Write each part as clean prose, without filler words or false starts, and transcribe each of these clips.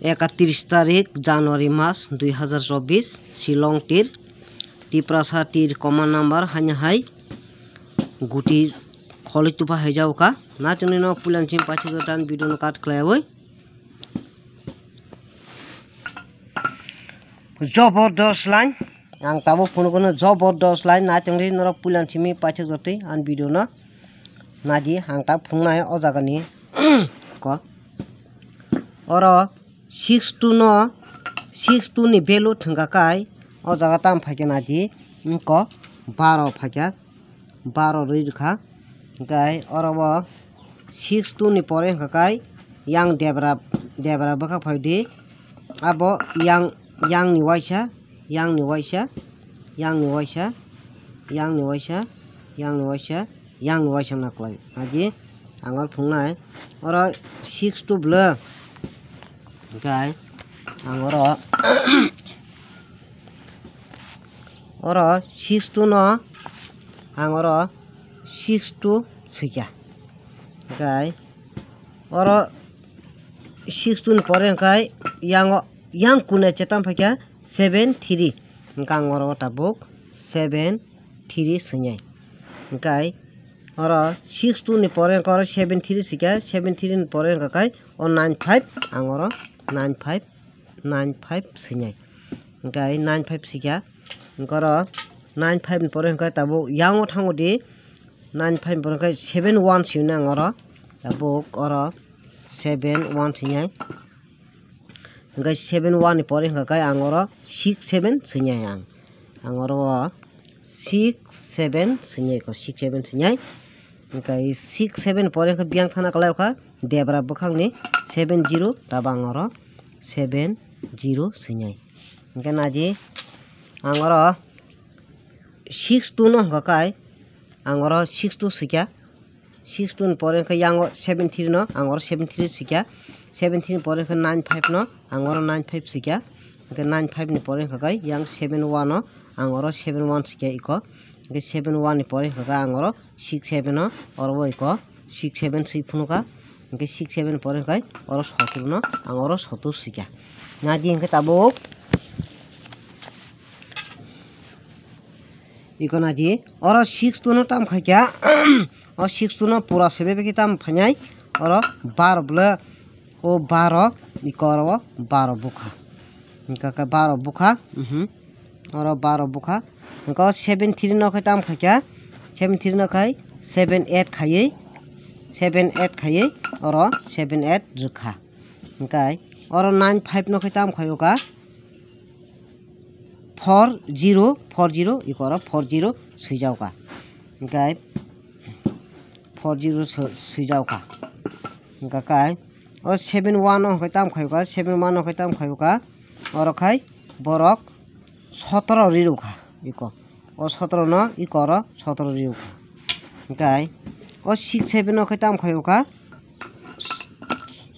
31 তারিখ জানুয়ারি মাস 2024 শিলং তীর টিপ্রাসা তীর কমান নাম্বার হাই গুটি খলি তুপা হয়ে যাও का ना चुनी न पुलान सिम पाछे गोटान वीडियो न काट खलायावै जबरदस्त लाइन आं ताबो फोन कोन जबरदस्त लाइन ना चंगरि न पुलान सिमी पाछे गोटे आन वीडियो न नादि आं ता फुंनाय अ जागानि क और 6 नि भेलु थंगाकाय अ जागा ताम फाके नादि क 12 फाके 12 रिखा गाय और 6 नि परे हकाय yang debra baka फाइदि abo yang ni waisa naklai adi angor fungnai ora 6 to blur guy angor ora 6 to no angor 6 to sikya guy ora 6 to pore kai yang kune chetam phakya 7-3 angor tabuk 7-3 sinyai guy ora 6 to ni pore kor 7-3 sikya 7-3 ni pore kai o 9-5 angor 9-5 sinyai guy 9-5 sikya angor 9-5 ni pore kai tabu yang o thangodi 9-5 pore kai 7-1 sina angor tabuk ora 7-1 sinyai guy 7-1 ni pore kai angor 6-7 sinyai angor 6-7 sinyai ko 6-7 sinyai guy 6-7 pore kai biang thana kalai ka debra bukhang ni 7-0 tabangor 7-0 sinyai gana ji angor 6-2 no kai angor 6-2 sikya 6-2 pore kai yang 7-3 no angor 7-3 sikya 7-3 pore kai 9-5 no angor 9-5 sikya 9-5 ni pore kai yang 7-1 no angor 7-1 sikya iko 7-1 ni pore kai angor 6-7 no orbo iko 6-7 siphunuka 6-7 pore kai or 17 no angor 17 sikya nadi engke tabuk iko nadi or 6 no tam khakya और 6 no पूरा सेबे की ताम फन्याय और 12 ब्ले ओ 12 eco 12 बुखा इनका 12 बुखा और 12 बुखा इनका 7-3 no ताम खाया 7-3 no खाय 7-8 खाये 7-8 खाये और 7-8 रुखा इनका और 9-5 no ताम खायो का 4-0 इको 4-0 सुजाव का इनका 4-0 सुजाव का इनका काय और 7-1 no ताम खायो का 7-1 no ताम खायो का और खाय बरक 17 रिरुखा इको और 17 no इको 17 रिरुखा गाय और 6-7 no ताम खायो का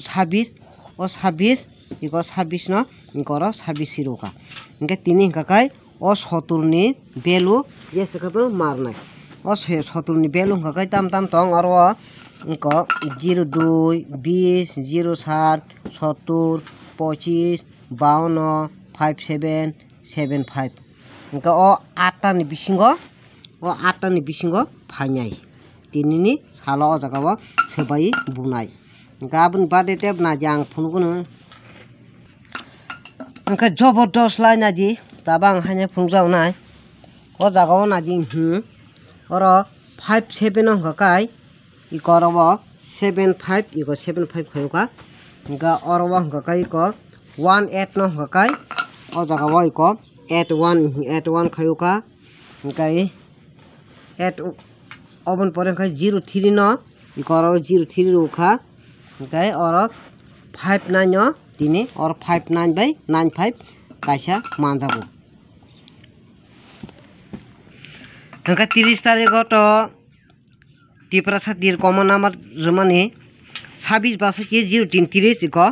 26 और 26 इको 26 no इको 26 रिरुखा इनके तीन इनका काय और 17 नि बेलु जैसे कब मारना और 17 नि बेलु इनका काय ताम तंग और इनको 02 20 07 70 25 52 57 75 इनका ओ 8 नि बिसिंगो फाइनाय तिनिनि साला अ जागाव सेबाय बुनाय गाबन बादे टेब ना जां फुनगुनो इनका जबरदस्त लाइन आदि ताबां हाने फुंजाव नाय अ जागाव नादि और 5-7 no काय इको 7-5 इको 7-5 खायो का इनका और काय इको 1-8 no काय अ जागाव इको 8-1 खायो का इनका 8 ओबन परे काय 0-3 no इको 0-3 रुखा इनका और 5-9 no तिनी और 5-9/9-5 कायसा मानजागो इनका 30 तारिख तो टिप्रासा तिर कमन नाम्बार जमाने 26 बासो के 0-3 इको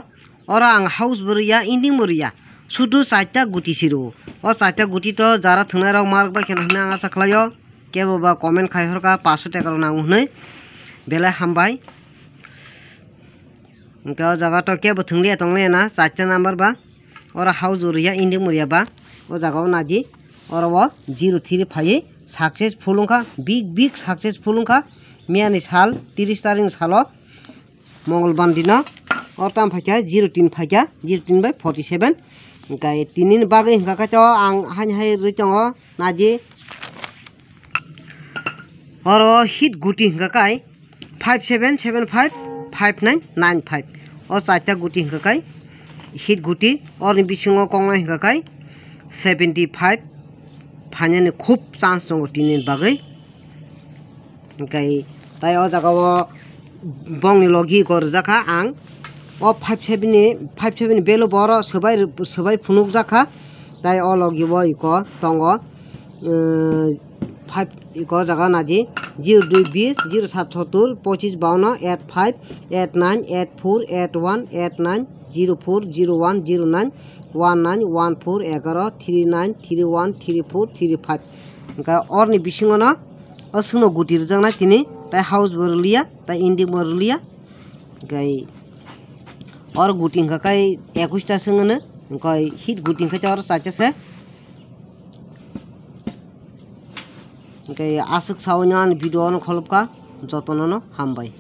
और आं हाउस बरिया इंडिंग बरिया शुद्ध 4टा गुटी सिरो और 4टा गुटी तो जारा थंगना राव मार्क बा केन हना आशा खलायो केबो बा कमेंट खायहरका 500 टाका नांगौ हनै बेला हामबाय Engka o jaga to kebo thunglia tongle na 4 number ba ora house uriya indi muria ba o jaga o naji oro o 03 phai successful ungkha big successful ungkha miani sal 30 taring salo mongolbar dino o tam phaikha 03 phaikha 03 by 47 engkai tinin bagai hingka ka to ang hai ritongo naji oro hit guti hingka kai 5775 5995 o chaita guti hingka kai hit guti or bisingo kongnai hingka kai 75 phainani khub chance tongo tinin bagai engkai tai o jaga o bongni logi korjaka ang o 57 belo boro sabai phunuk jaka tai o logi bo iko tongo 5 iko jaga naji 0220 0770 25 52 85 89 84 81 89 04 01 09 19 14 11 39 31 34 35 engka orni bisingo no asungno guti rjakna tini tai house borliya tai indi borliya engkai or guti hingka kai 21 ta sungno engkai hit guti hingka or 4 ta se engkai asuk sawani video no kholopka jotono no hambai।